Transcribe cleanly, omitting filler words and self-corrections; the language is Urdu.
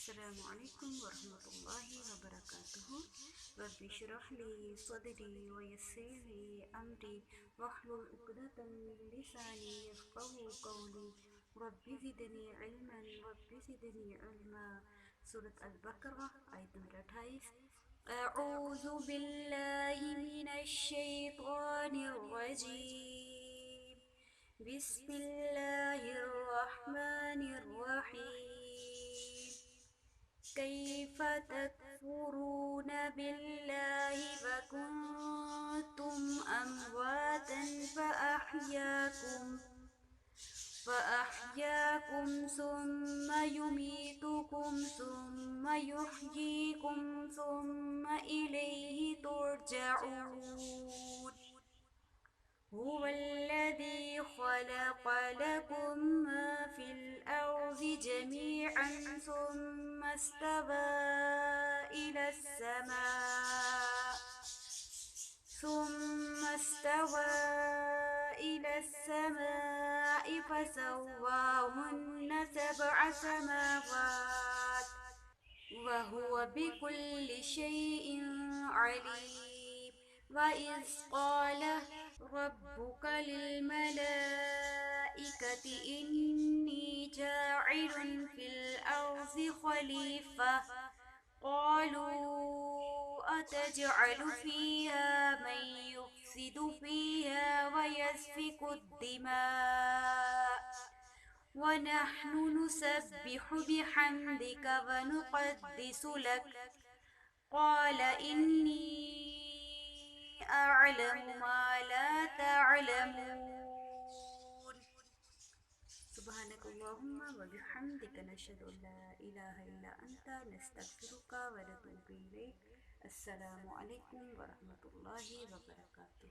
السلام علیکم ورحمۃ اللہ وبرکاتہ. رب اشرح لی صدری ویسر لی امری واحلل عقدۃ من لسانی یفقهوا قولی. رب زدنی علما رب زدنی علما. سورۃ البقرہ آیت نمبر 28. اعوذ باللہ من الشیطان الرجیم. بسم اللہ الرحمن الرحیم. كيف تكفرون بالله وكنتم أمواتا فأحياكم ثم يميتكم ثم يحييكم ثم إليه ترجعون. هو الذي خلق لكم ما في الأرض جميعا ثم استوى إلى السماء فسواهن 7 سماوات وهو بكل شيء عليم. وإذ قال ربك للملائكة إني جاعل في الأرض خليفة قالوا أتجعل فيها من يفسد فيها ويسفك الدماء ونحن نسبح بحمدك ونقدس لك قال إني أعلم ما لا تعلمون. سبحانك اللهم وبحمدك نشهد أن لا إله إلا أنت نستغفرك ونتوب إليك. السلام علیکم ورحمۃ اللہ وبرکاتہ.